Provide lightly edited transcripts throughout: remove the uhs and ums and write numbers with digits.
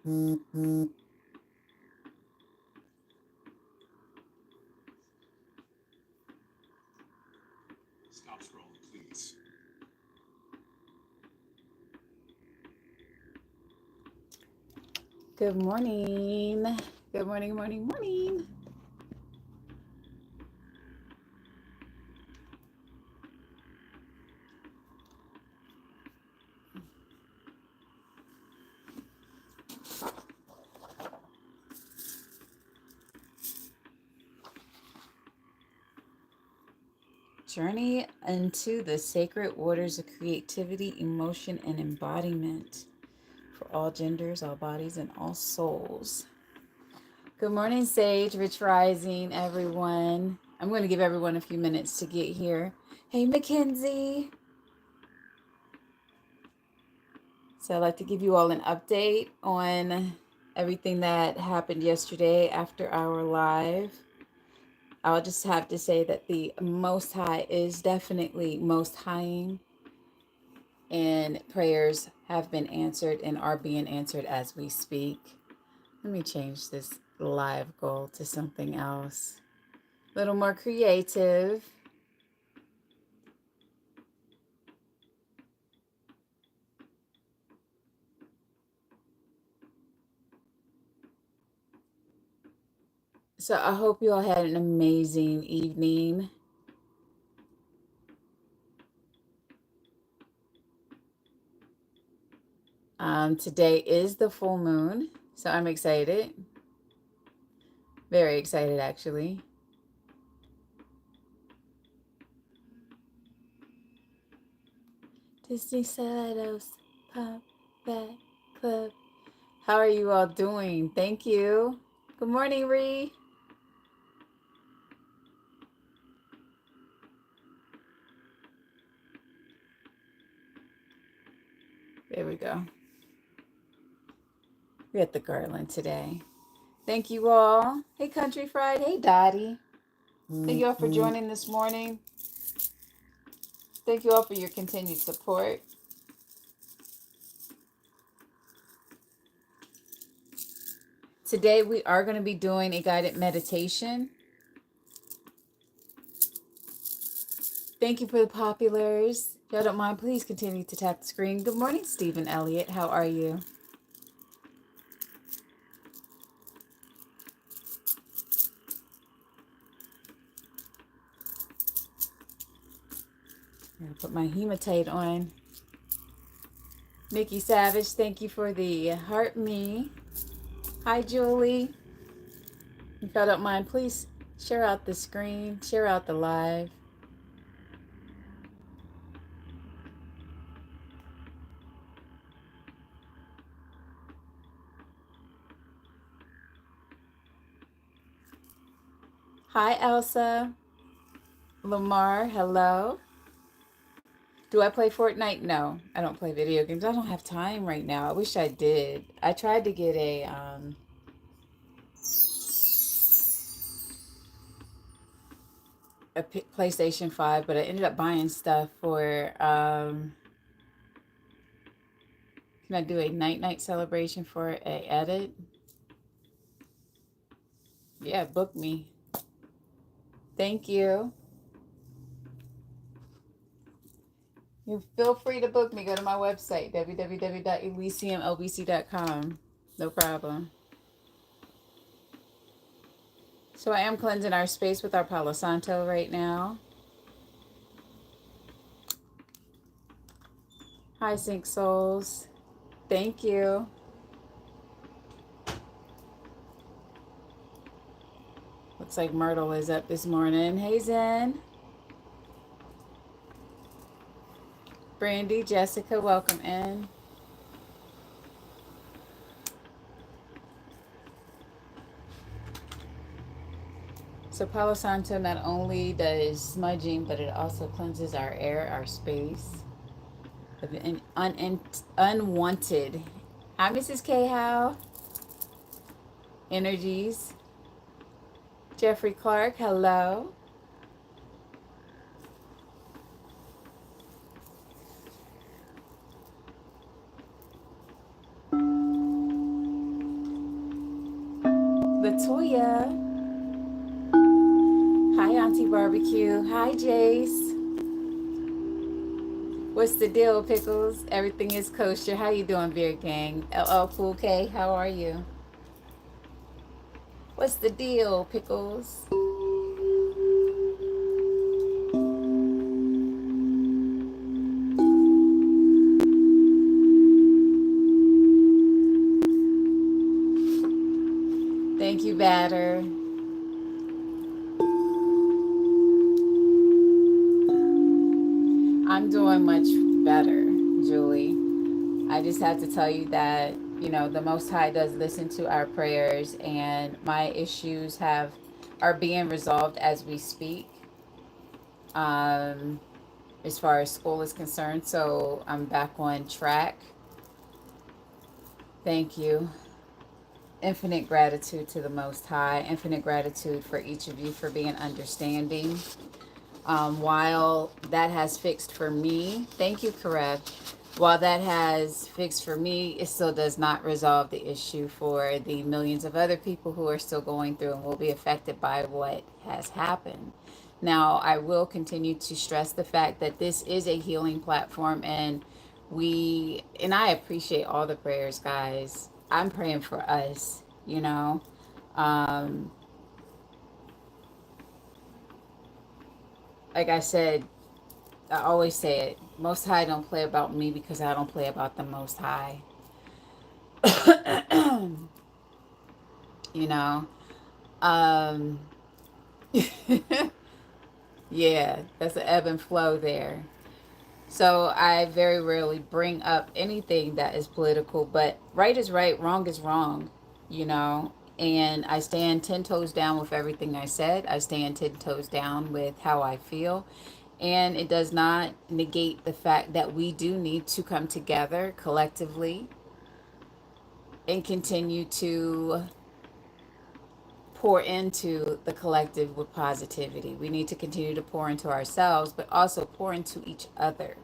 Stop scrolling, please. Good morning. Good morning, morning, morning. Journey into the sacred waters of creativity, emotion, and embodiment for all genders, all bodies, and all souls. Good morning, Sage, Rich Rising, everyone. I'm going to give everyone a few minutes to get here. Hey, Mackenzie. So I'd like to give you all an update on everything that happened yesterday after our live. I'll just have to say that the Most High is definitely Most Highing, and prayers have been answered and are being answered as we speak. Let me change this live goal to something else. A little more creative. So I hope you all had an amazing evening. Today is the full moon, so I'm excited. Very excited, actually. Disney Shadows Pop Back Club. How are you all doing? Thank you. Good morning, Ree. There we go. We're at the Garland today. Thank you all. Hey, Country Fried. Hey, Dottie. Thank you all for joining this morning. Thank you all for your continued support. Today we are going to be doing a guided meditation. Thank you for the populars. If y'all don't mind, please continue to tap the screen. Good morning, Stephen Elliott. How are you? I'm going to put my hematite on. Nikki Savage, thank you for the heart me. Hi, Julie. If y'all don't mind, please share out the screen, share out the live. Hi, Elsa. Lamar, hello. Do I play Fortnite? No, I don't play video games. I don't have time right now. I wish I did. I tried to get a PlayStation 5, but I ended up buying stuff for can I do a night celebration for a edit? Yeah, book me. Thank you. You feel free to book me. Go to my website, www.elysiumlbc.com. No problem. So I am cleansing our space with our Palo Santo right now. Hi, Sync Souls. Thank you. Looks like Myrtle is up this morning. Hey, Zen. Brandy, Jessica, welcome in. So Palo Santo not only does smudging, but it also cleanses our air, our space of unwanted. Hi, Mrs. K. Howe. Energies. Jeffrey Clark, hello. Toya. Hi, Auntie Barbecue. Hi, Jace. What's the deal, Pickles? Everything is kosher. How you doing, Beer Gang? LL Cool K, how are you? What's the deal, Pickles? Thank you, Batter. I'm doing much better, Julie. I just have to tell you that, the Most High does listen to our prayers, and my issues are being resolved as we speak, um, as far as school is concerned. So I'm back on track. Thank you. Infinite gratitude to the Most High. Infinite gratitude for each of you for being understanding. While that has fixed for me, thank you, correct. While that has fixed for me, it still does not resolve the issue for the millions of other people who are still going through and will be affected by what has happened. Now, I will continue to stress the fact that this is a healing platform, and I appreciate all the prayers, guys. I'm praying for us, Um, like I said, I always say it. Most High don't play about me because I don't play about the Most High. you know. Um, yeah, that's an ebb and flow there. So I very rarely bring up anything that is political, but right is right, wrong is wrong, you know. And I stand 10 toes down with everything I said. I stand 10 toes down with how I feel. And it does not negate the fact that we do need to come together collectively and continue to pour into the collective with positivity. We need to continue to pour into ourselves, but also pour into each other.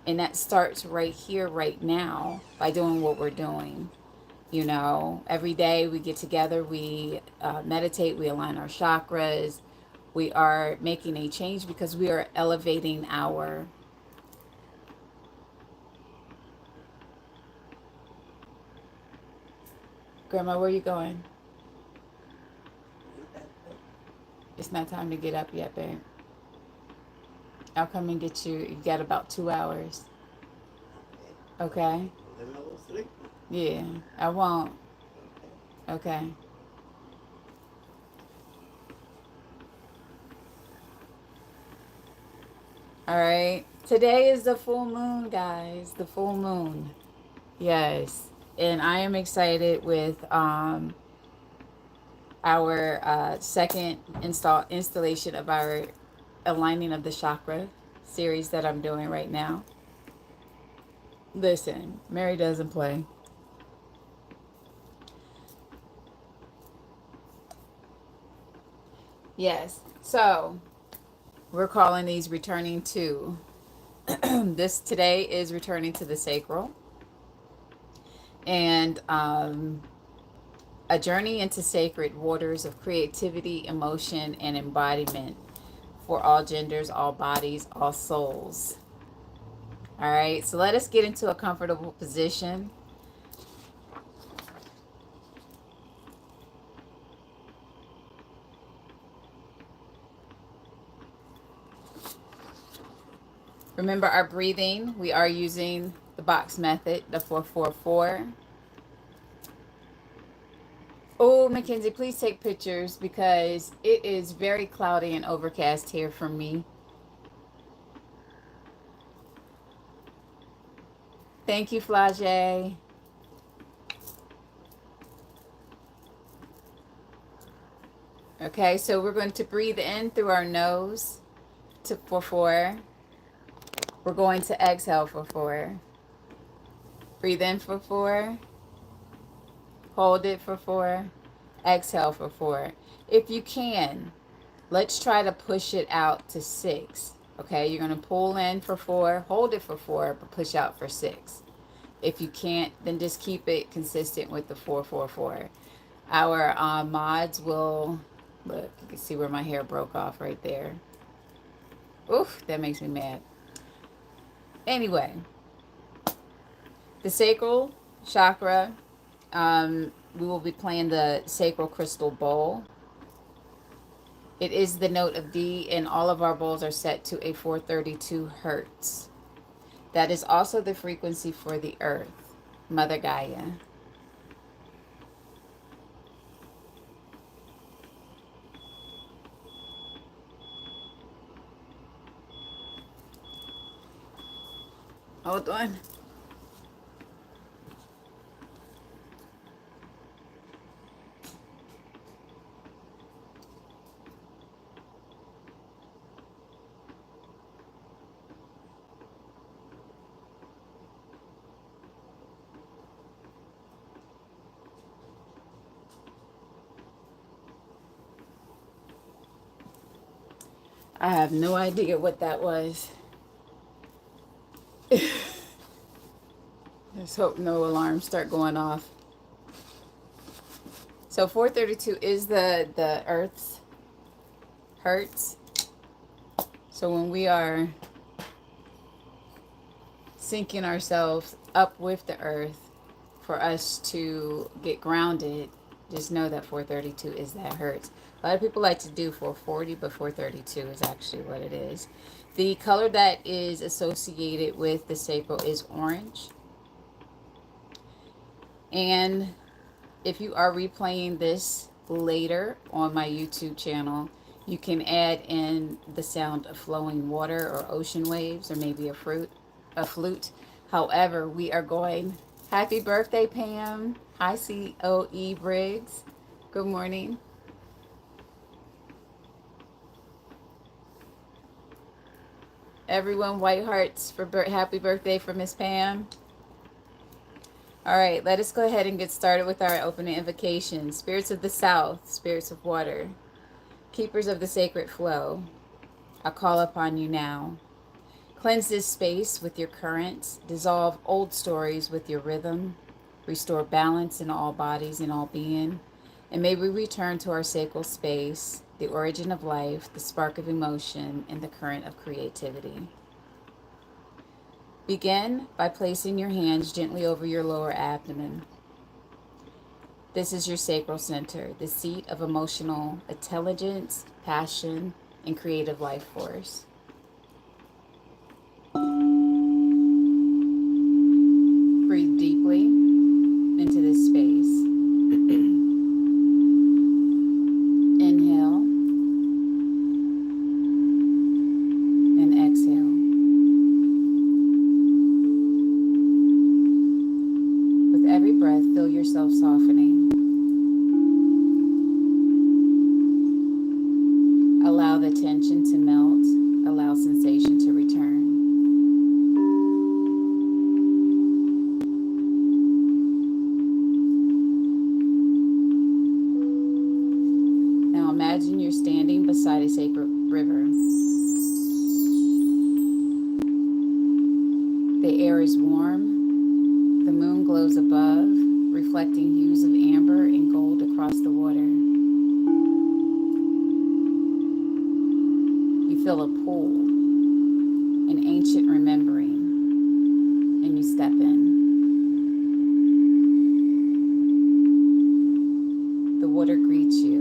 And that starts right here, right now, by doing what we're doing. Every day we get together, we meditate, we align our chakras. We are making a change because we are elevating our Grandma, where are you going? It's not time to get up yet, babe. I'll come and get you. You got about 2 hours. Okay? Yeah, I won't. Okay. All right. Today is the full moon, guys. The full moon. Yes. And I am excited with our second installation of our aligning of the chakra series that I'm doing right now. Listen, Mary doesn't play. Yes. So we're calling these returning to. This today is returning to the sacral. And a journey into sacred waters of creativity, emotion, and embodiment for all genders, all bodies, all souls. All right, so let us get into a comfortable position. Remember our breathing. We are using the box method, the 444. Oh, Mackenzie, please take pictures because it is very cloudy and overcast here for me. Thank you, Flage. Okay, so we're going to breathe in through our nose for 4. We're going to exhale for 4. Breathe in for 4. Hold it for 4. Exhale for 4. If you can, let's try to push it out to 6. Okay, you're going to pull in for 4, hold it for 4, but push out for 6. If you can't, then just keep it consistent with the 444. Our mods will, look, you can see where my hair broke off right there. Oof, that makes me mad. Anyway, the sacral chakra, we will be playing the sacral crystal bowl. It is the note of D, and all of our bowls are set to a 432 hertz. That is also the frequency for the earth, Mother Gaia. Hold on. I have no idea what that was. Let's hope no alarms start going off. So 432 is the Earth's hertz. So when we are syncing ourselves up with the Earth for us to get grounded, just know that 432 is that hertz. A lot of people like to do 440, but 432 is actually what it is. The color that is associated with the sacral is orange. And if you are replaying this later on my YouTube channel, you can add in the sound of flowing water or ocean waves or maybe a flute. However, we are going, happy birthday, Pam. Hi, COE Briggs. Good morning. Everyone, white hearts for happy birthday for Miss Pam. All right, let us go ahead and get started with our opening invocation. Spirits of the South, spirits of water, keepers of the sacred flow, I call upon you now. Cleanse this space with your currents, dissolve old stories with your rhythm, restore balance in all bodies and all being, and may we return to our sacred space, the origin of life, the spark of emotion, and the current of creativity. Begin by placing your hands gently over your lower abdomen. This is your sacral center, the seat of emotional intelligence, passion, and creative life force. Breathe deeply into this space. Inhale and exhale. With every breath, feel yourself softening. Allow the tension to melt. Allow sensation to return. Now imagine you're standing beside a sacred river. The air is warm. The moon glows above, reflecting hues of amber and gold across the water. You feel a pull, an ancient remembering, and you step in. The water greets you.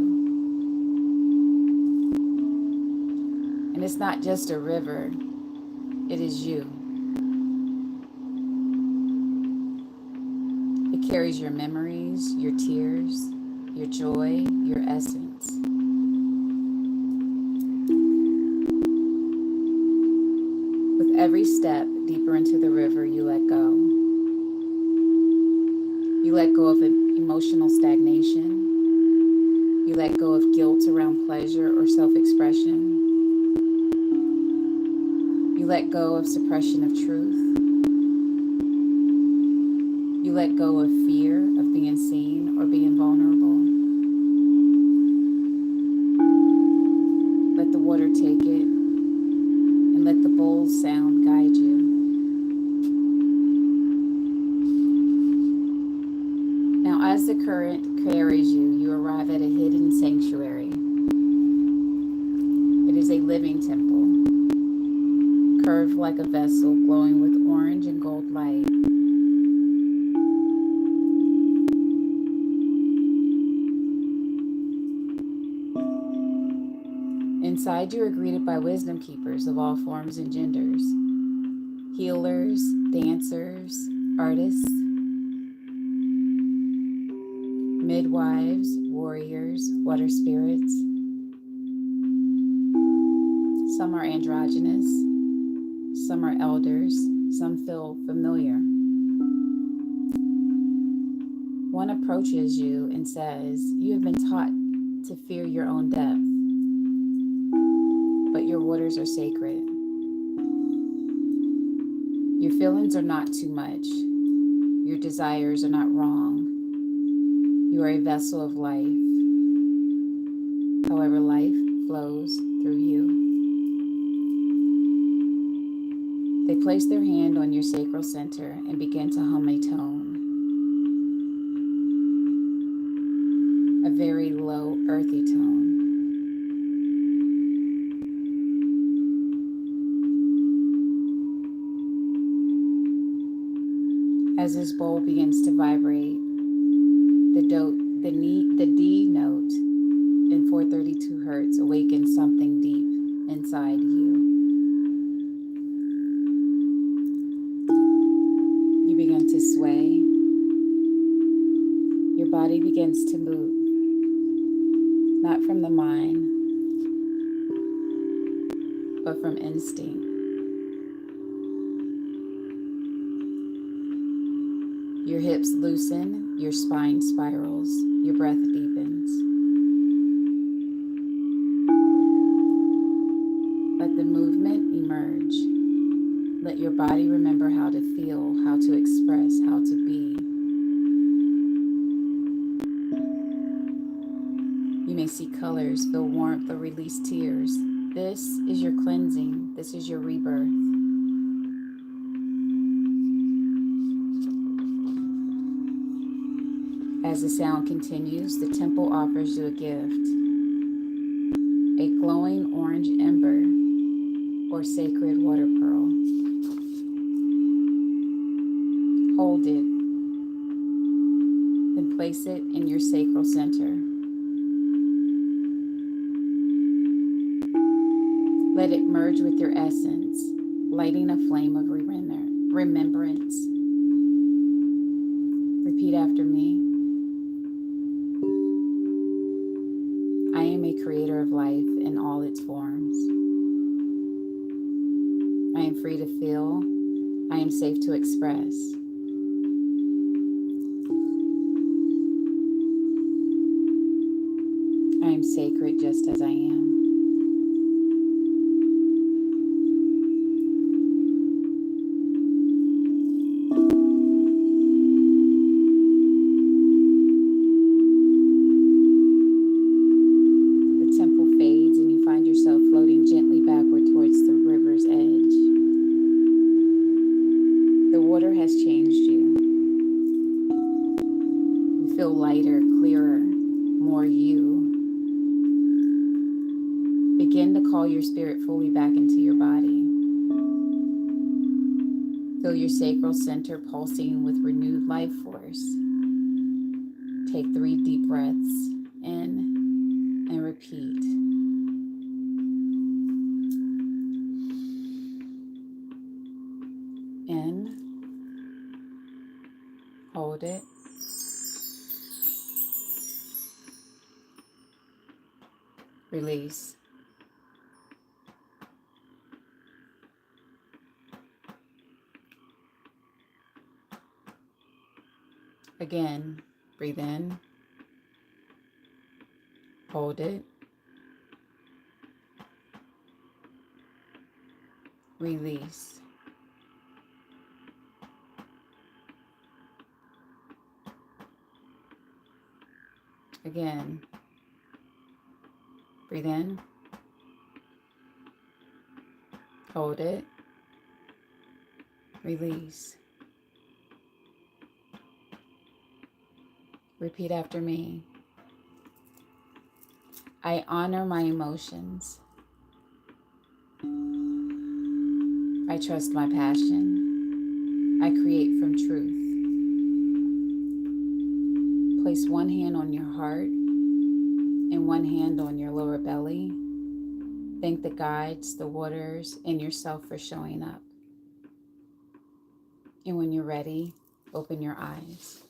And it's not just a river, it is you. It carries your memories, your tears, your joy, your essence. With every step deeper into the river, you let go. You let go of emotional stagnation. You let go of guilt around pleasure or self-expression. You let go of suppression of truth. You let go of fear of being seen or being vulnerable. Let the water take it, and let the bowl's sound guide you. Now as the current carries you, you arrive at a hidden sanctuary. It is a living temple, curved like a vessel, glowing with orange and gold light. Inside, you are greeted by wisdom keepers of all forms and genders, healers, dancers, artists, midwives, warriors, water spirits. Some are androgynous, some are elders, some feel familiar. One approaches you and says, "You have been taught to fear your own depth, but your waters are sacred. Your feelings are not too much. Your desires are not wrong. You are a vessel of life. However, life flows through you." They place their hand on your sacral center and begin to hum a tone, a very low, earthy tone. As this bowl begins to vibrate, the D note in 432 hertz awakens something deep inside you. You begin to sway. Your body begins to move, not from the mind, but from instinct. Your hips loosen, your spine spirals, your breath deepens. Let the movement emerge. Let your body remember how to feel, how to express, how to be. You may see colors, feel warmth, or release tears. This is your cleansing. This is your rebirth. As the sound continues, the temple offers you a gift, a glowing orange ember or sacred water pearl. Hold it, then place it in your sacral center. Let it merge with your essence, lighting a flame of remembrance. Repeat after me. I am a creator of life in all its forms. I am free to feel. I am safe to express. I am sacred just as I am. The temple fades and you find yourself floating gently backward towards the river's edge. The water has changed you. You feel lighter, clearer, more you. Begin to call your spirit fully back into your body. Feel your sacral center pulsing with renewed life force. Take 3 deep breaths in and repeat. In, hold it, release. Again, breathe in, hold it, release. Again, breathe in, hold it, release. Repeat after me. I honor my emotions. I trust my passion. I create from truth. Place one hand on your heart and one hand on your lower belly. Thank the guides, the waters, and yourself for showing up. And when you're ready, open your eyes.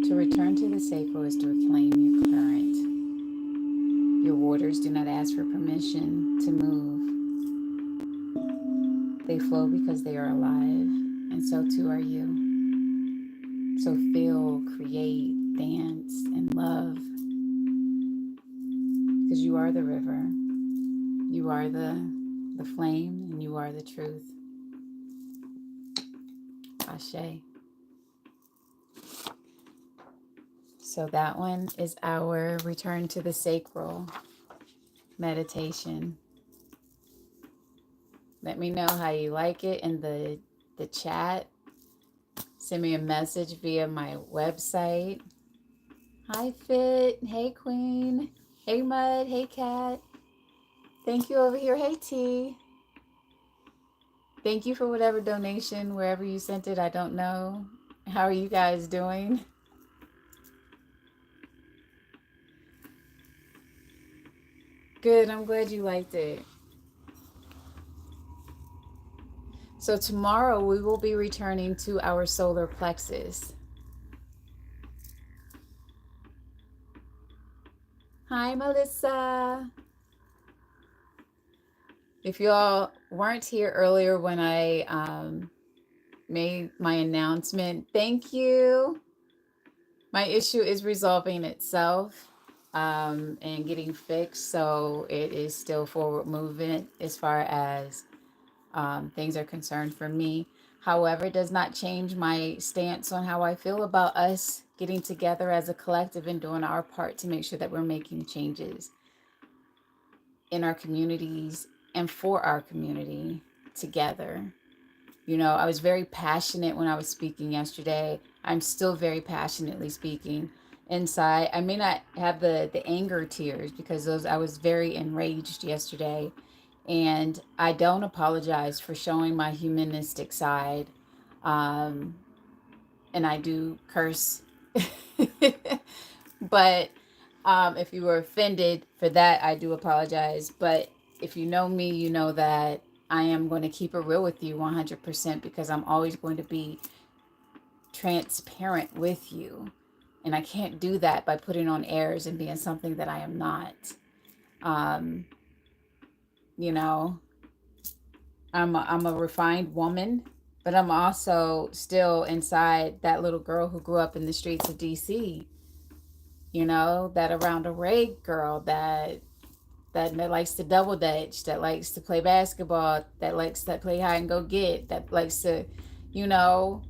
To return to the sacral is to reclaim your current. Your waters do not ask for permission to move. They flow because they are alive, and so too are you. So feel, create, dance, and love, because you are the river, you are the flame, and you are the truth. Ashe. So that one is our return to the sacral meditation. Let me know how you like it in the chat. Send me a message via my website. Hi, Fit. Hey, Queen. Hey, Mud. Hey, Cat. Thank you over here. Hey, T. Thank you for whatever donation, wherever you sent it. I don't know. How are you guys doing? Good. I'm glad you liked it. So tomorrow we will be returning to our solar plexus. Hi, Melissa. If you all weren't here earlier when I made my announcement, thank you. My issue is resolving itself and getting fixed, so it is still forward movement as far as things are concerned for me. However, it does not change my stance on how I feel about us getting together as a collective and doing our part to make sure that we're making changes in our communities and for our community together. You know, I was very passionate when I was speaking yesterday. I'm still very passionately speaking inside. I may not have the anger tears because I was very enraged yesterday. And I don't apologize for showing my humanistic side. And I do curse. But if you were offended for that, I do apologize. But if you know me, you know that I am going to keep it real with you 100% because I'm always going to be transparent with you. And I can't do that by putting on airs and being something that I am not. You know, I'm a refined woman, but I'm also still inside that little girl who grew up in the streets of DC. You know, that around a raid girl that likes to double dutch, that likes to play basketball, that likes to play hide and go get, that likes to, you know,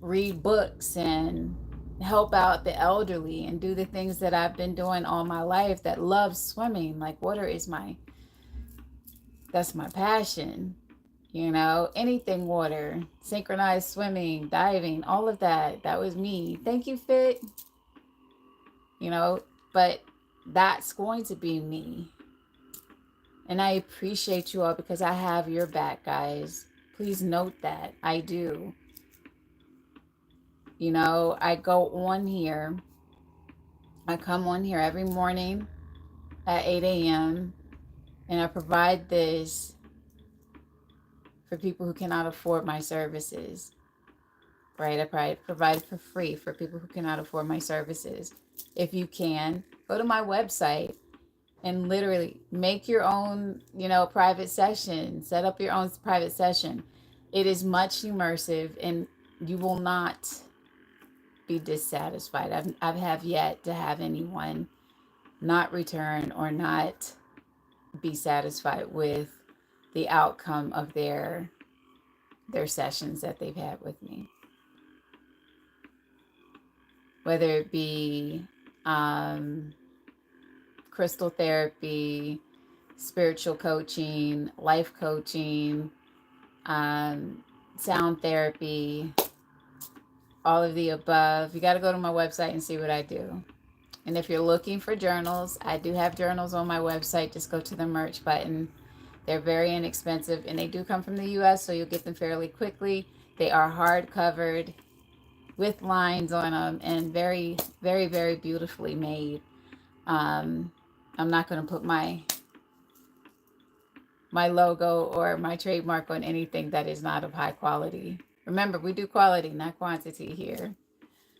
read books and help out the elderly and do the things that I've been doing all my life, that loves swimming. Like water is that's my passion. You know, anything water, synchronized swimming, diving, all of that. That was me. Thank you, Fit. You know, but that's going to be me. And I appreciate you all because I have your back, guys. Please note that. I do. You know, I go on here. I come on here every morning at 8 a.m. and I provide this for people who cannot afford my services. Right? I provide for free for people who cannot afford my services. If you can, go to my website and literally make your own, you know, private session. Set up your own private session. It is much immersive and you will not be dissatisfied. I have yet to have anyone not return or not be satisfied with the outcome of their sessions that they've had with me. Whether it be crystal therapy, spiritual coaching, life coaching, sound therapy, all of the above. You got to go to my website and see what I do. And if you're looking for journals, I do have journals on my website. Just go to the merch button. They're very inexpensive and they do come from the US, so you'll get them fairly quickly. They are hard covered with lines on them and very, very, very beautifully made. I'm not going to put my logo or my trademark on anything that is not of high quality. Remember, we do quality, not quantity here.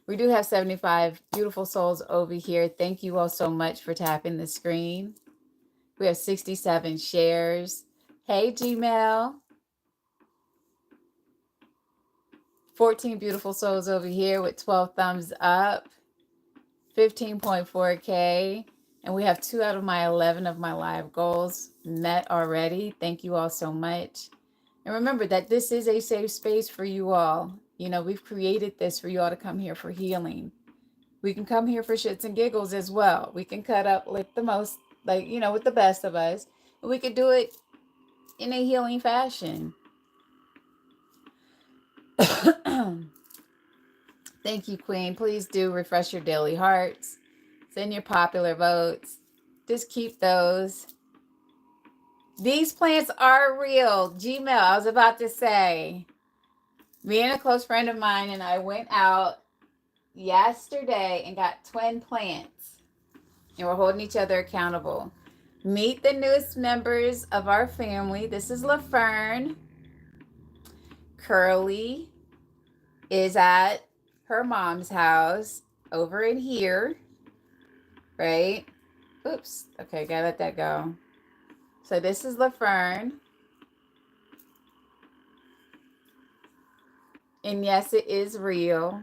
We do have 75 beautiful souls over here. Thank you all so much for tapping the screen. We have 67 shares. Hey, Gmail. 14 beautiful souls over here with 12 thumbs up. 15.4K. And we have 2 out of my 11 of my live goals met already. Thank you all so much. And remember that this is a safe space for you all. You know, we've created this for you all to come here for healing. We can come here for shits and giggles as well. We can cut up with the most, like, you know, with the best of us. And we could do it in a healing fashion. Thank you, Queen. Please do refresh your daily hearts. Send your popular votes. Just keep those. These plants are real. Gmail, I was about to say. Me and a close friend of mine and I went out yesterday and got twin plants. And we're holding each other accountable. Meet the newest members of our family. This is LaFern. Curly is at her mom's house over in here. Right? Oops. Okay, gotta let that go. So this is LaFern. And yes, it is real.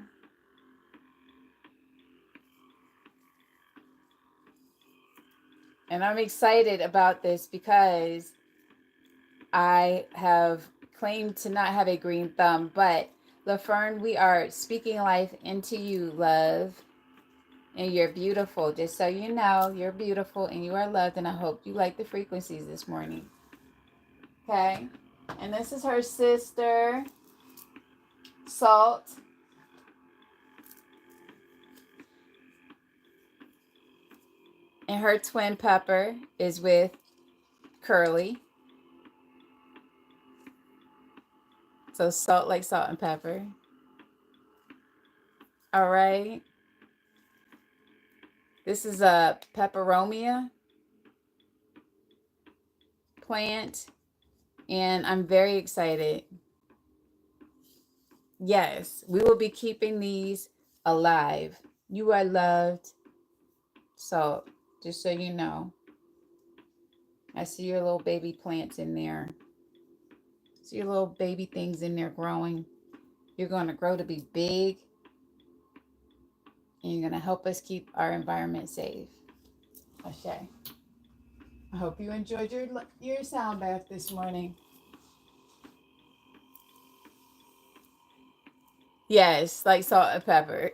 And I'm excited about this because I have claimed to not have a green thumb. But LaFern, we are speaking life into you, love. And you're beautiful. Just so you know, you're beautiful and you are loved. And I hope you like the frequencies this morning. Okay? And this is her sister, Salt. And her twin Pepper is with Curly. So Salt like salt and pepper. All right. This is a peperomia plant. And I'm very excited. Yes, we will be keeping these alive. You are loved. So, just so you know, I see your little baby plants in there. See your little baby things in there growing. You're going to grow to be big. And you're going to help us keep our environment safe. Okay. I hope you enjoyed your sound bath this morning. Yes, like salt and pepper.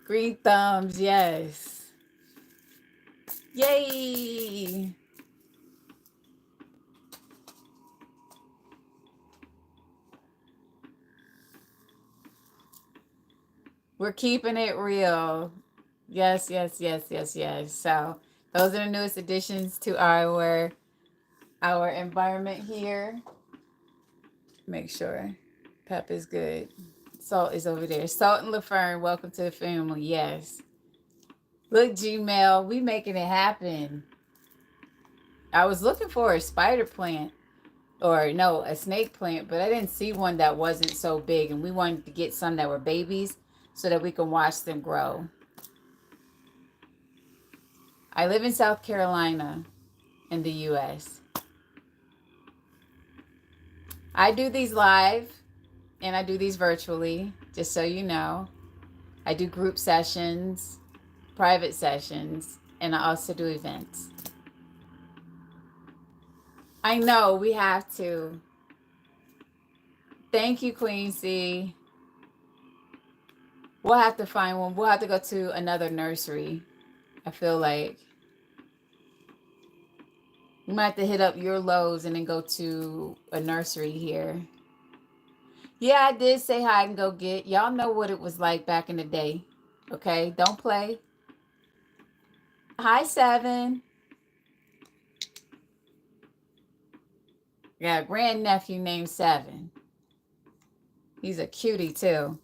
Green thumbs, yes. Yay! We're keeping it real. Yes, yes, yes, yes, yes. So those are the newest additions to our environment here. Make sure Pep is good. Salt is over there. Salt and LaFern, welcome to the family. Yes. Look, Gmail, we making it happen. I was looking for a spider plant. Or no, a snake plant, but I didn't see one that wasn't so big. And we wanted to get some that were babies so that we can watch them grow. I live in South Carolina in the U.S. I do these live and I do these virtually, just so you know. I do group sessions, private sessions, and I also do events. I know, we have to. Thank you, Queen C. We'll have to find one. We'll have to go to another nursery. I feel like we might have to hit up your Lowe's and then go to a nursery here. Yeah, I did say hi and go get. Y'all know what it was like back in the day. Okay, don't play. Hi, Seven. Got a grandnephew named Seven. He's a cutie too.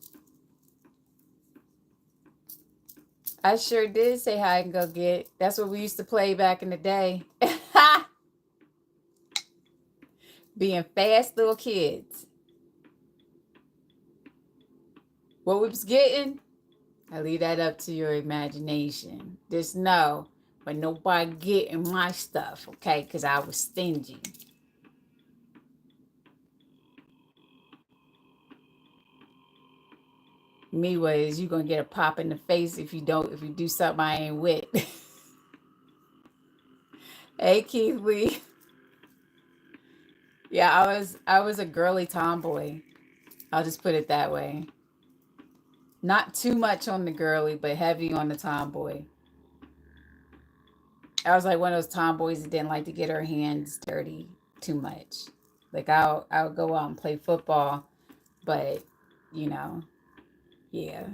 I sure did say hi and go get. That's what we used to play back in the day. Being fast little kids. What we was getting, I leave that up to your imagination. Just know, but nobody getting my stuff, okay? Because I was stingy. Me was, you gonna get a pop in the face if you do something I ain't with. Hey Keith Lee. Yeah, I was a girly tomboy. I'll just put it that way. Not too much on the girly, but heavy on the tomboy. I was like one of those tomboys that didn't like to get her hands dirty too much. Like I'll go out and play football, but you know, yeah.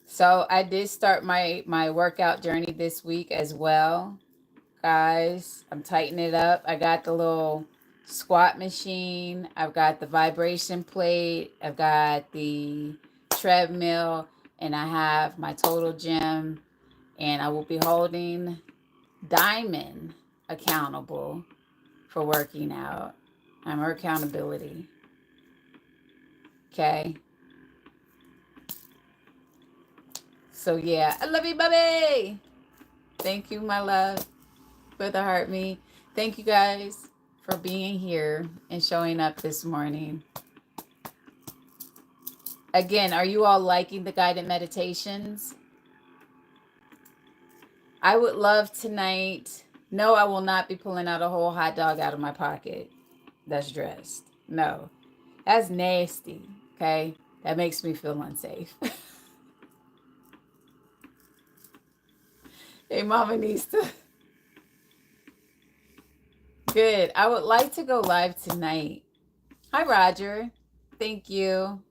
So I did start my workout journey this week as well, guys. I'm tightening it up. I got the little squat machine. I've got the vibration plate. I've got the treadmill, and I have my total gym. And I will be holding Diamond accountable for working out. I'm her accountability. Okay. So yeah, I love you, Bubby. Thank you, my love, for the heart me. Thank you guys for being here and showing up this morning. Again, are you all liking the guided meditations? I would love tonight. No, I will not be pulling out a whole hot dog out of my pocket that's dressed. No, that's nasty. Okay. That makes me feel unsafe. Hey, mama needs to. Good. I would like to go live tonight. Hi, Roger. Thank you.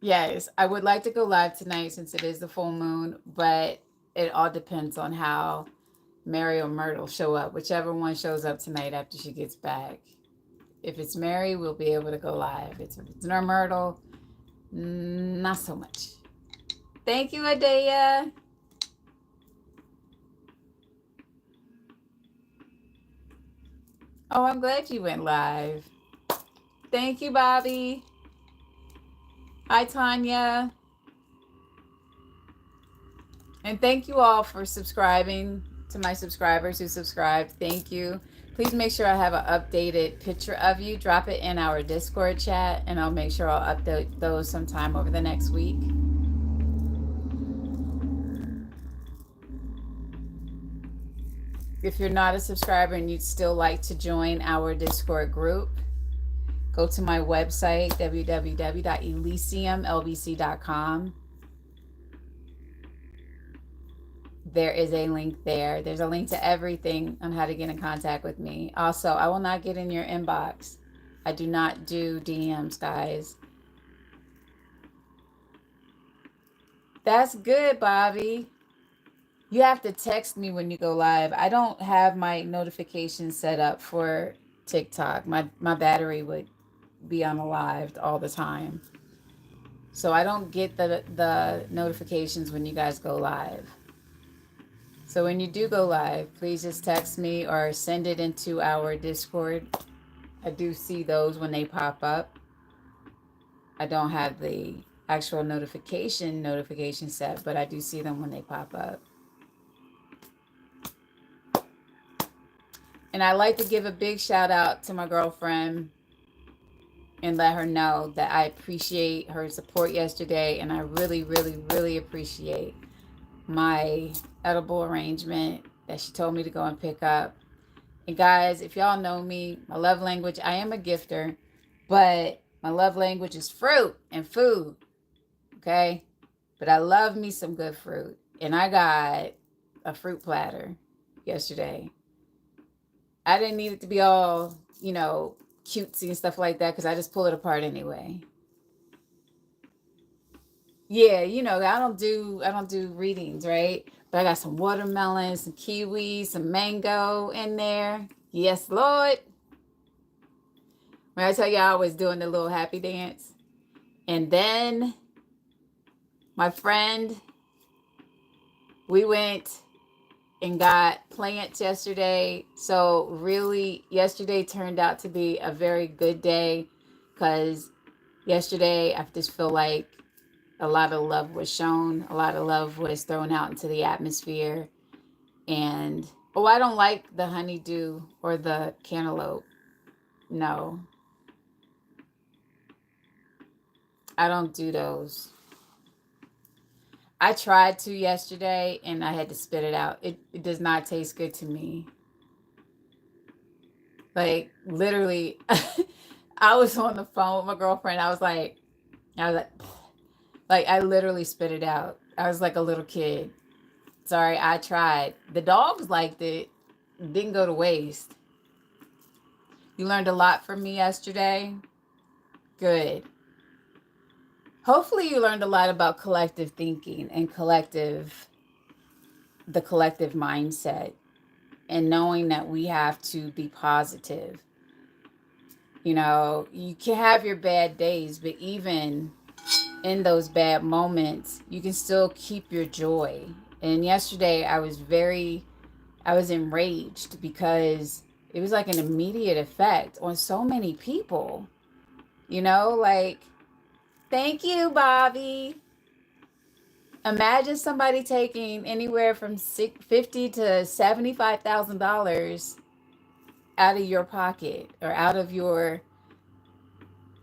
Yes, I would like to go live tonight since it is the full moon, but it all depends on how Mary or Myrtle show up, whichever one shows up tonight after she gets back. If it's Mary, we'll be able to go live. If it's not Myrtle, not so much. Thank you, Adea. Oh, I'm glad you went live. Thank you, Bobby. Hi, Tanya. And thank you all for subscribing, to my subscribers who subscribed. Thank you. Please make sure I have an updated picture of you. Drop it in our Discord chat, and I'll make sure I'll update those sometime over the next week. If you're not a subscriber and you'd still like to join our Discord group, go to my website, www.elysiumlbc.com. There is a link there. There's a link to everything on how to get in contact with me. Also, I will not get in your inbox. I do not do DMs, guys. That's good, Bobby. You have to text me when you go live. I don't have my notifications set up for TikTok. My battery would be unalived all the time. So I don't get the notifications when you guys go live. So when you do go live, please just text me or send it into our Discord. I do see those when they pop up. I don't have the actual notification set, but I do see them when they pop up. And I like to give a big shout out to my girlfriend and let her know that I appreciate her support yesterday, and I really, really, really appreciate my edible arrangement that she told me to go and pick up. And guys, if y'all know me, my love language, I am a gifter, but my love language is fruit and food. Okay? But I love me some good fruit. And I got a fruit platter yesterday. I didn't need it to be all, cutesy and stuff like that, because I just pull it apart anyway. Yeah, I don't do readings, right? But I got some watermelon, some kiwi, some mango in there. Yes, Lord. When I tell you I was doing the little happy dance. And then my friend, we went and got plants yesterday. So really, yesterday turned out to be a very good day because yesterday I just feel like a lot of love was shown, a lot of love was thrown out into the atmosphere. And oh, I don't like the honeydew or the cantaloupe. No, I don't do those. I tried to yesterday and I had to spit it out. It does not taste good to me. Like literally, I was on the phone with my girlfriend. I was like I literally spit it out. I was like a little kid. Sorry, I tried. The dogs liked it. Didn't go to waste. You learned a lot from me yesterday. Good. Hopefully you learned a lot about collective thinking and the collective mindset and knowing that we have to be positive. You know, you can have your bad days, but even in those bad moments, you can still keep your joy. And yesterday I was enraged because it was like an immediate effect on so many people. You know, like, thank you, Bobby. Imagine somebody taking anywhere from $50 to $75,000 out of your pocket or out of your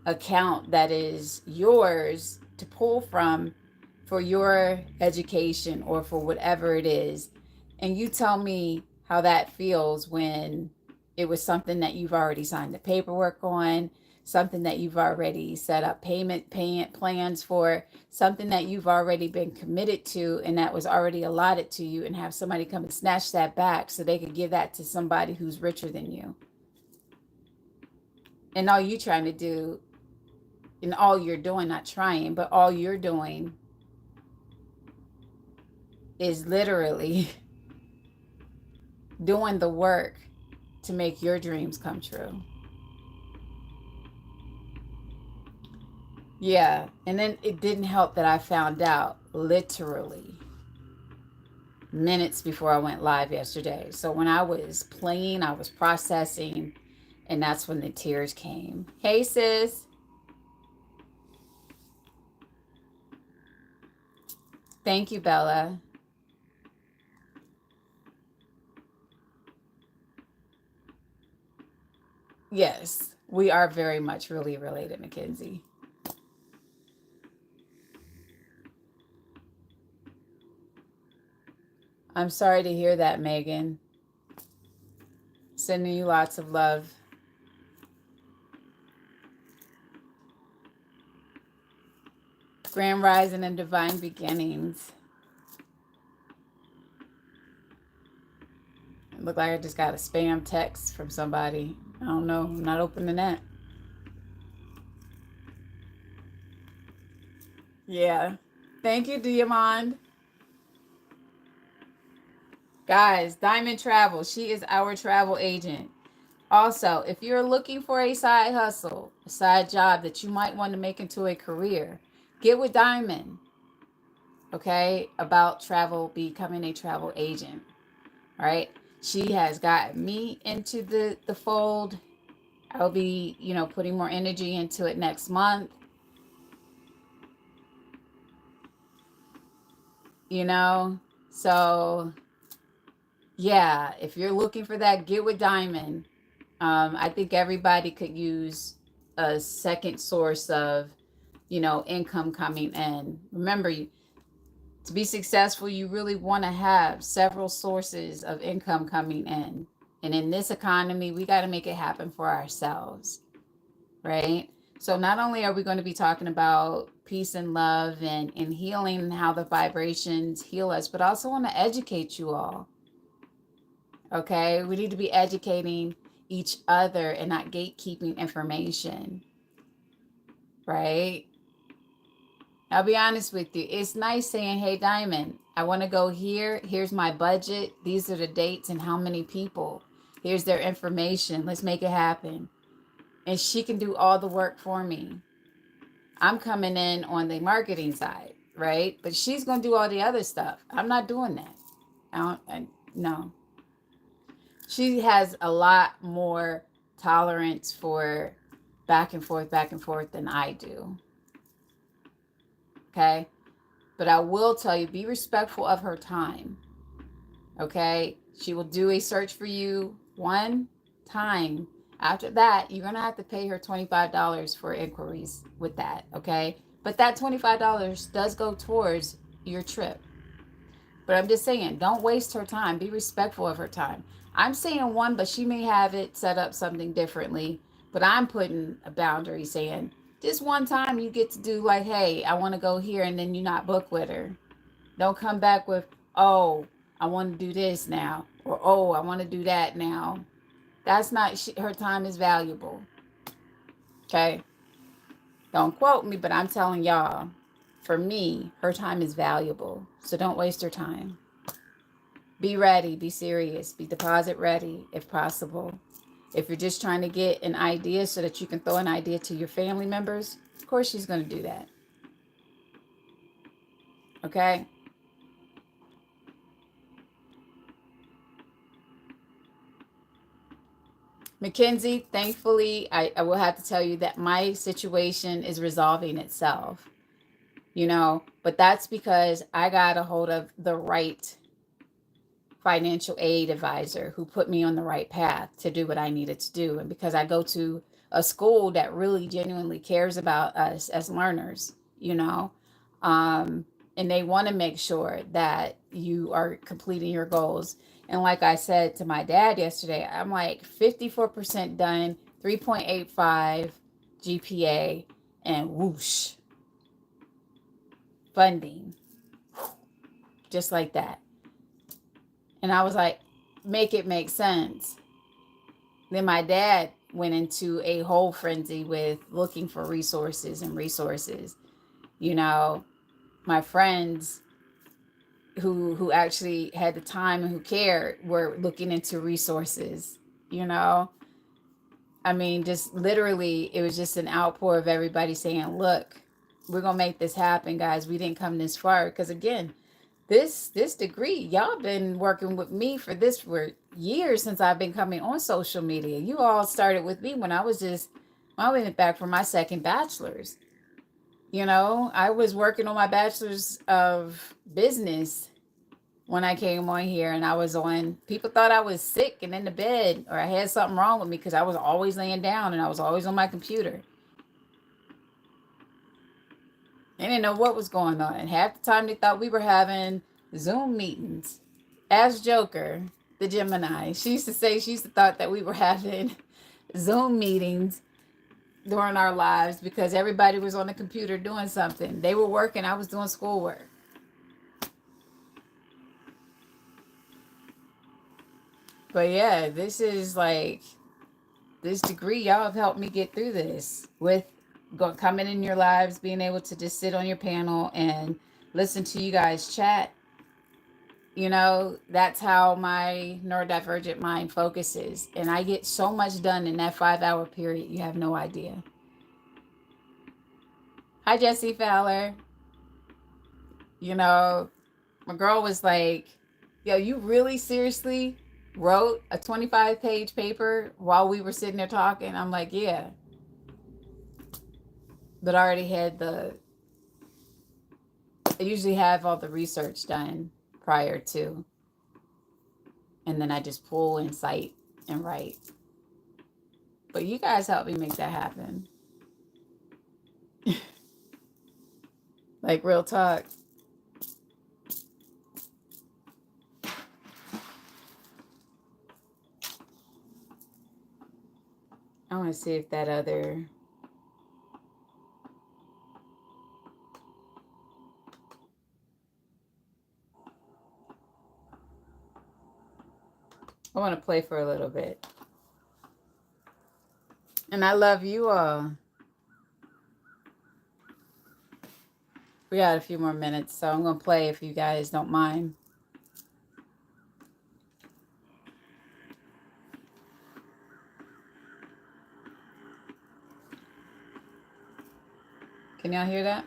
account that is yours to pull from for your education or for whatever it is. And you tell me how that feels when it was something that you've already signed the paperwork on, something that you've already set up payment plans for, something that you've already been committed to and that was already allotted to you, and have somebody come and snatch that back so they could give that to somebody who's richer than you. And all you trying to do, and all you're doing, not trying, but all you're doing is literally doing the work to make your dreams come true. Yeah. And then it didn't help that I found out literally minutes before I went live yesterday. So when I was playing, I was processing, and that's when the tears came. Hey, sis. Thank you, Bella. Yes, we are very much really related, Mackenzie. I'm sorry to hear that, Megan. Sending you lots of love. Grand Rising and Divine Beginnings. It looked like I just got a spam text from somebody. I don't know. I'm not opening that. Yeah. Thank you, Diamond. Guys, Diamond Travel. She is our travel agent. Also, if you're looking for a side hustle, a side job that you might want to make into a career, get with Diamond. Okay? About travel, becoming a travel agent. All right? She has got me into the fold. I'll be, putting more energy into it next month. So yeah, if you're looking for that, get with Diamond. I think everybody could use a second source of, income coming in. Remember, to be successful, you really want to have several sources of income coming in. And in this economy, we got to make it happen for ourselves, right? So not only are we going to be talking about peace and love and healing and how the vibrations heal us, but I also want to educate you all. Okay? We need to be educating each other and not gatekeeping information, right? I'll be honest with you. It's nice saying, hey, Diamond, I want to go here. Here's my budget. These are the dates and how many people. Here's their information. Let's make it happen. And she can do all the work for me. I'm coming in on the marketing side, right? But she's going to do all the other stuff. I'm not doing that. No. She has a lot more tolerance for back and forth than I do. Okay? But I will tell you, be respectful of her time. Okay? She will do a search for you one time. After that, you're going to have to pay her $25 for inquiries with that. Okay? But that $25 does go towards your trip. But I'm just saying, don't waste her time. Be respectful of her time. I'm saying one, but she may have it set up something differently. But I'm putting a boundary saying, just one time you get to do like, hey, I want to go here, and then you not book with her. Don't come back with, oh, I want to do this now. Or, oh, I want to do that now. That's not, her time is valuable. Okay? Don't quote me, but I'm telling y'all, for me, her time is valuable. So don't waste her time. Be ready, be serious, be deposit ready if possible. If you're just trying to get an idea so that you can throw an idea to your family members, of course she's going to do that. Okay? Mackenzie, thankfully, I will have to tell you that my situation is resolving itself. You know, but that's because I got a hold of the right financial aid advisor who put me on the right path to do what I needed to do. And because I go to a school that really genuinely cares about us as learners, you know, and they want to make sure that you are completing your goals. And like I said to my dad yesterday, I'm like 54% done, 3.85 GPA, and whoosh, funding, just like that. And I was like, make it make sense. Then my dad went into a whole frenzy with looking for resources. You know, my friends who actually had the time and who cared were looking into resources, you know. I mean, just literally, it was just an outpour of everybody saying, look, we're going to make this happen, guys. We didn't come this far. Because again, this degree, y'all been working with me for this for years since I've been coming on social media. You all started with me when I went back for my second bachelor's. You know, I was working on my bachelor's of business when I came on here, and I was on, people thought I was sick and in the bed or I had something wrong with me because I was always laying down and I was always on my computer. They didn't know what was going on. And half the time they thought we were having Zoom meetings. As Joker, the Gemini, she used to thought that we were having Zoom meetings during our lives because everybody was on the computer doing something. They were working, I was doing schoolwork. But yeah, this is like, this degree, y'all have helped me get through this with coming in your lives, being able to just sit on your panel and listen to you guys chat. You know, that's how my neurodivergent mind focuses. And I get so much done in that 5-hour period. You have no idea. Hi, Jesse Fowler. You know, my girl was like, yo, you really seriously wrote a 25-page paper while we were sitting there talking? I'm like, yeah. But I already had I usually have all the research done prior to. And then I just pull and cite and write. But you guys help me make that happen. Like, real talk. I want to see if that other... I want to play for a little bit. And I love you all. We got a few more minutes, so I'm going to play if you guys don't mind. Can y'all hear that?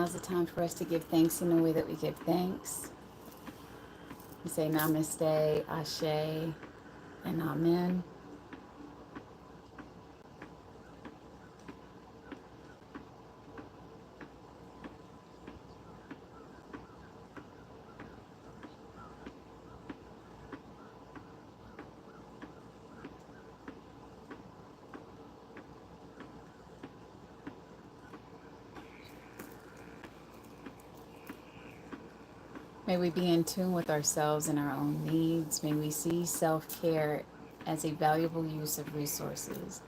now's the time for us to give thanks in the way that we give thanks. We say namaste, ashe, and amen. May we be in tune with ourselves and our own needs. May we see self-care as a valuable use of resources.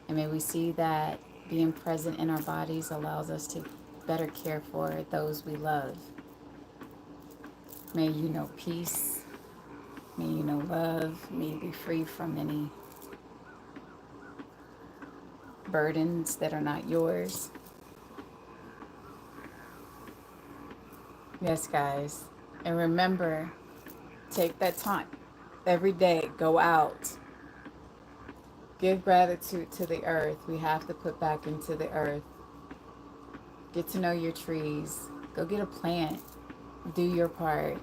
And may we see that being present in our bodies allows us to better care for those we love. May you know peace. May you know love. May you be free from any burdens that are not yours. Yes, guys. And remember, take that time every day. Go out. Give gratitude to the earth. We have to put back into the earth. Get to know your trees. Go get a plant. Do your part.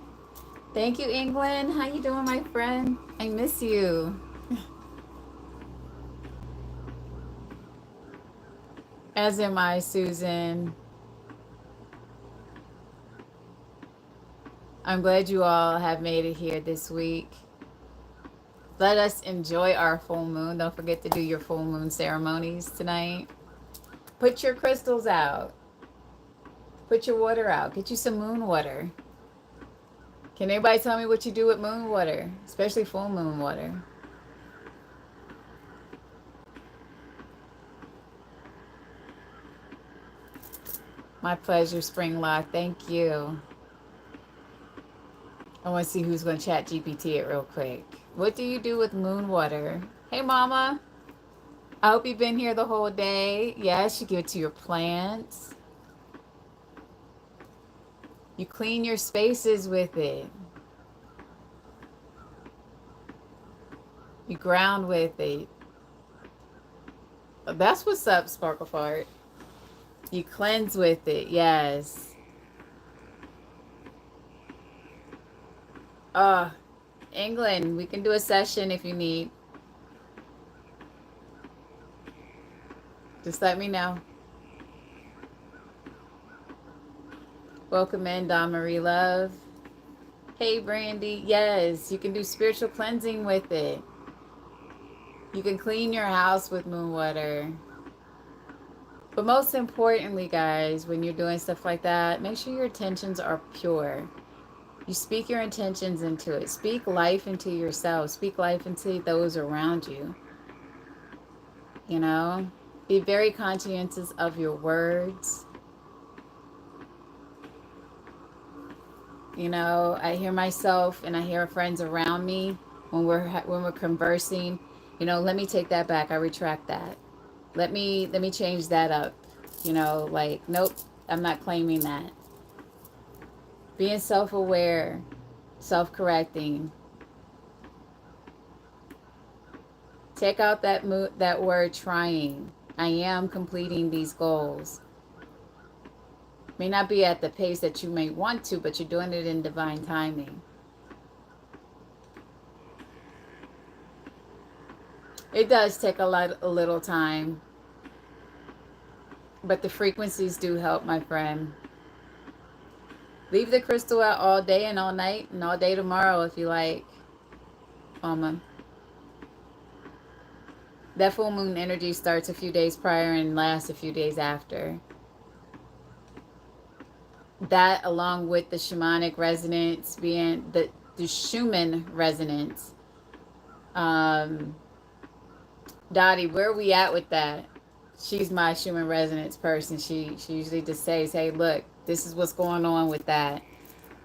Thank you, England. How you doing, my friend? I miss you. As am I, Susan. I'm glad you all have made it here this week. Let us enjoy our full moon. Don't forget to do your full moon ceremonies tonight. Put your crystals out. Put your water out. Get you some moon water. Can anybody tell me what you do with moon water? Especially full moon water. My pleasure, Springlock. Thank you. I want to see who's going to chat GPT it real quick. What do you do with moon water? Hey, Mama. I hope you've been here the whole day. Yes, you give it to your plants. You clean your spaces with it. You ground with it. That's what's up, Sparklefart. You cleanse with it. Yes. England, we can do a session if you need. Just let me know. Welcome in, Dawn Marie Love. Hey, Brandy. Yes, you can do spiritual cleansing with it. You can clean your house with moon water. But most importantly, guys, when you're doing stuff like that, make sure your intentions are pure. You speak your intentions into it. Speak life into yourself. Speak life into those around you. You know? Be very conscientious of your words. You know, I hear myself and I hear friends around me when we're conversing. You know, let me take that back. I retract that. Let me change that up. You know, like, nope, I'm not claiming that. Being self-aware, self-correcting. Take out that word trying. I am completing these goals. May not be at the pace that you may want to, but you're doing it in divine timing. It does take a little time. But the frequencies do help, my friend. Leave the crystal out all day and all night and all day tomorrow if you like. Mama. That full moon energy starts a few days prior and lasts a few days after. That, along with the shamanic resonance, being the Schumann resonance. Dottie, where are we at with that? She's my Schumann resonance person. She usually just says, hey, look, this is what's going on with that.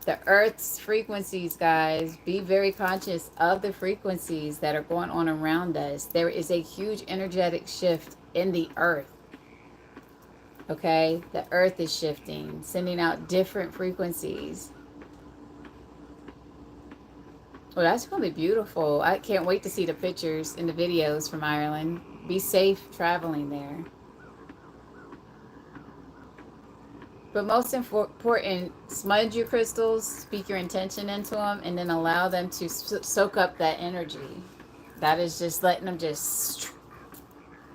The Earth's frequencies, guys, be very conscious of the frequencies that are going on around us. There is a huge energetic shift in the Earth. Okay? The Earth is shifting, sending out different frequencies. Well, that's going to be beautiful. I can't wait to see the pictures and the videos from Ireland. Be safe traveling there. But most important, smudge your crystals, speak your intention into them, and then allow them to soak up that energy. That is just letting them just.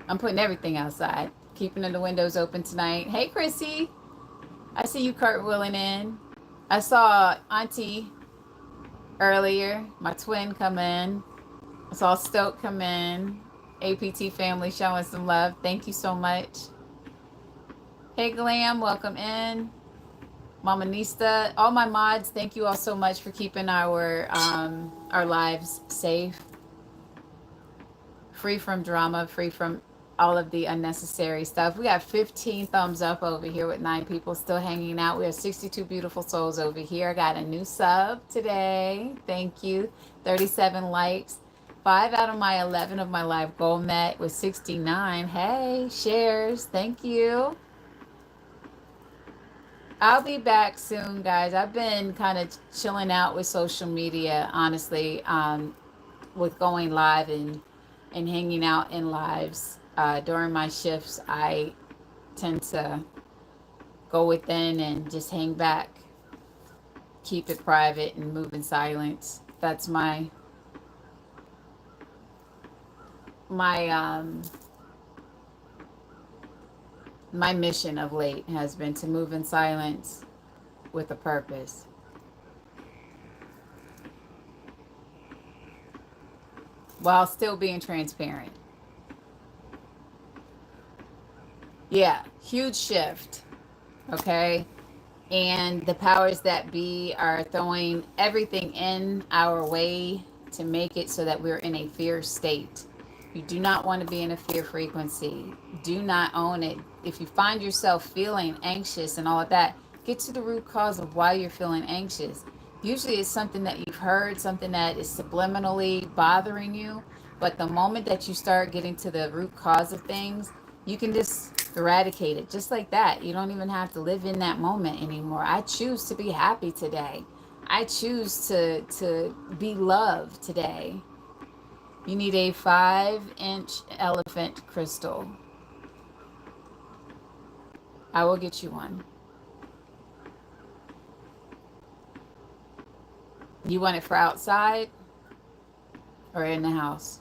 I'm putting everything outside, keeping the windows open tonight. Hey, Chrissy. I see you cartwheeling in. I saw Auntie earlier, my twin come in. I saw Stoke come in. APT family showing some love. Thank you so much. Hey, Glam, welcome in. Mama Nista, all my mods, thank you all so much for keeping our lives safe, free from drama, free from all of the unnecessary stuff. We got 15 thumbs up over here with 9 people still hanging out. We have 62 beautiful souls over here. I got a new sub today. Thank you. 37 likes. 5 out of my 11 of my live goal met with 69. Hey, shares. Thank you. I'll be back soon, guys. I've been kind of chilling out with social media, honestly, with going live and hanging out in lives. During my shifts, I tend to go within and just hang back, keep it private, and move in silence. That's my my mission of late has been to move in silence with a purpose. While still being transparent. Yeah, huge shift. Okay. And the powers that be are throwing everything in our way to make it so that we're in a fear state. You do not want to be in a fear frequency. Do not own it. If you find yourself feeling anxious and all of that, get to the root cause of why you're feeling anxious. Usually it's something that you've heard, something that is subliminally bothering you. But the moment that you start getting to the root cause of things, you can just eradicate it just like that. You don't even have to live in that moment anymore. I choose to be happy today. I choose to be loved today. You need a 5-inch elephant crystal. I will get you one. You want it for outside or in the house?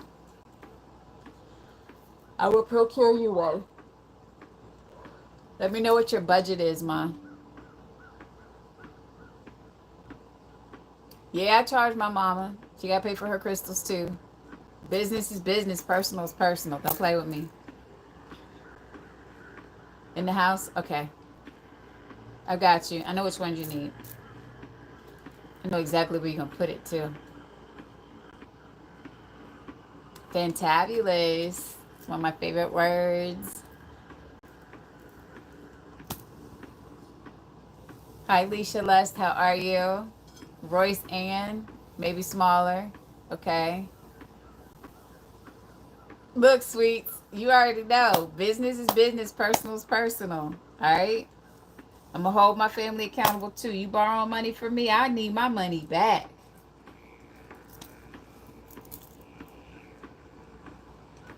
I will procure you one. Let me know what your budget is, Ma. Yeah, I charge my mama. She got to pay for her crystals too. Business is business. Personal is personal. Don't play with me. In the house? Okay. I got you. I know which ones you need. I know exactly where you're going to put it too. Fantabulous. It's one of my favorite words. Hi, Leisha Lust. How are you? Royce Ann. Maybe smaller. Okay. Look, sweets. You already know. Business is business. Personal is personal. All right? I'm going to hold my family accountable too. You borrow money from me, I need my money back.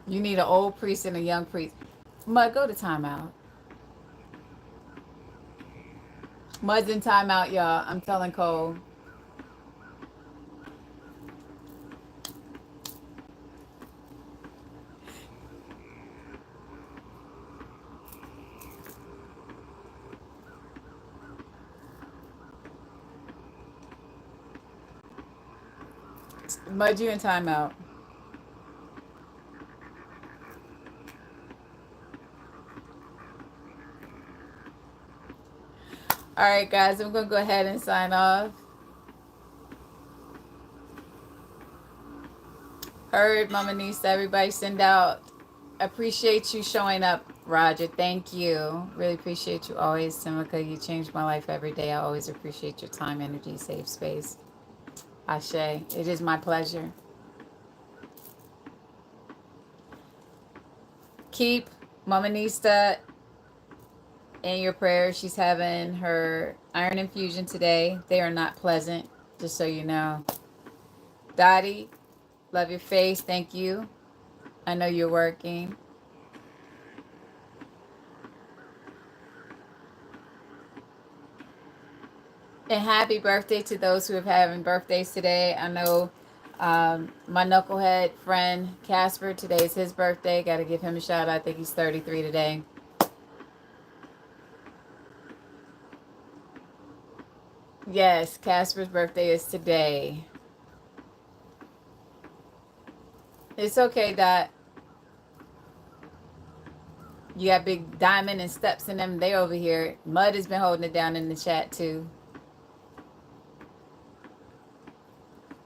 You need an old priest and a young priest. Mud, go to timeout. Mud's in timeout, y'all. I'm telling Cole. Mud, you in timeout. All right, guys. I'm going to go ahead and sign off. Heard, Mama Nisa. Everybody send out. Appreciate you showing up, Roger. Thank you. Really appreciate you always, Simika. You changed my life every day. I always appreciate your time, energy, safe space. Ashe. It is my pleasure. Keep Mama Nista in your prayers. She's having her iron infusion today. They are not pleasant, just so you know. Dottie, love your face. Thank you. I know you're working. And happy birthday to those who are having birthdays today. I know my knucklehead friend Casper, today is his birthday. Got to give him a shout out. I think he's 33 today. Yes, Casper's birthday is today. It's okay, Dot. You got Big Diamond and Steps in them. They over here. Mud has been holding it down in the chat too.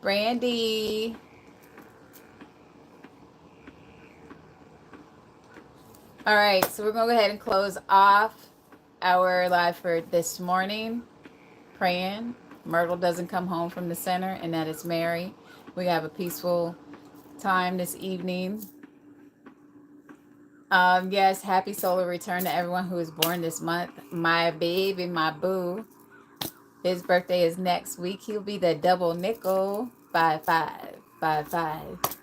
Brandy. All right, so we're going to go ahead and close off our live for this morning. Praying Myrtle doesn't come home from the center and that it's Mary. We have a peaceful time this evening. Yes, happy solar return to everyone who is born this month. My baby, my boo, his birthday is next week. He'll be the double nickel 5555.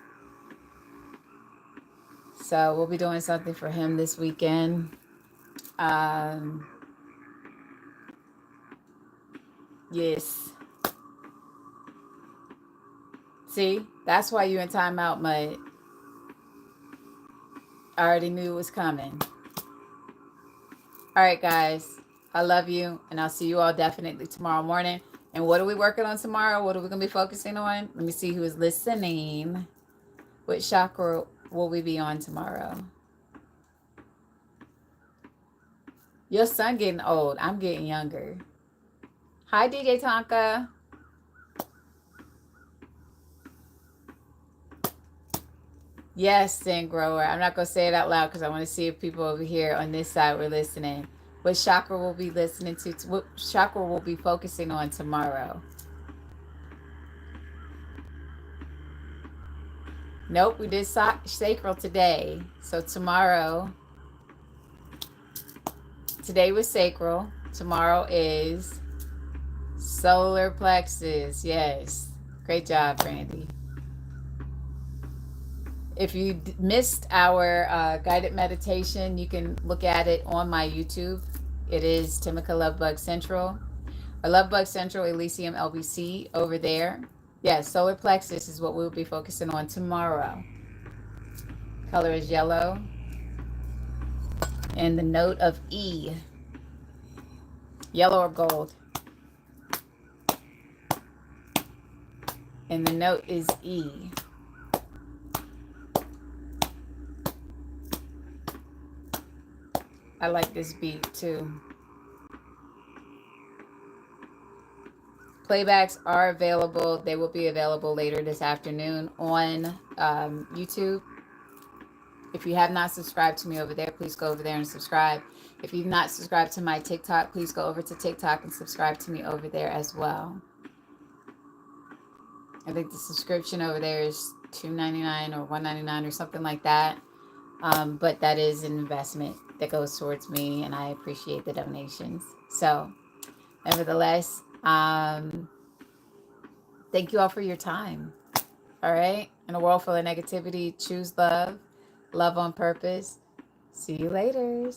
So we'll be doing something for him this weekend. Yes. See, that's why you in timeout, Mud. I already knew it was coming. All right, guys. I love you, and I'll see you all definitely tomorrow morning. And what are we working on tomorrow? What are we going to be focusing on? Let me see who is listening. What chakra will we be on tomorrow? Your son getting old. I'm getting younger. Hi, DJ Tonka. Yes, Sin Grower. I'm not going to say it out loud because I want to see if people over here on this side were listening. What chakra will be listening to? What chakra will be focusing on tomorrow? Nope, we did sacral today. So tomorrow, today was sacral. Tomorrow is solar plexus. Yes. Great job, Brandy. If you missed our guided meditation, you can look at it on my YouTube. It is Timika Lovebug Central, or LoveBugCentral Elysium LBC over there. Yes, solar plexus is what we'll be focusing on tomorrow. Color is yellow. And the note of E. Yellow or gold. And the note is E. I like this beat too. Playbacks are available. They will be available later this afternoon on YouTube. If you have not subscribed to me over there, please go over there and subscribe. If you've not subscribed to my TikTok, please go over to TikTok and subscribe to me over there as well. I think the subscription over there is $2.99 or $1.99 or something like that. But that is an investment that goes towards me, and I appreciate the donations. So, nevertheless, thank you all for your time. All right? In a world full of negativity, choose love. Love on purpose. See you later.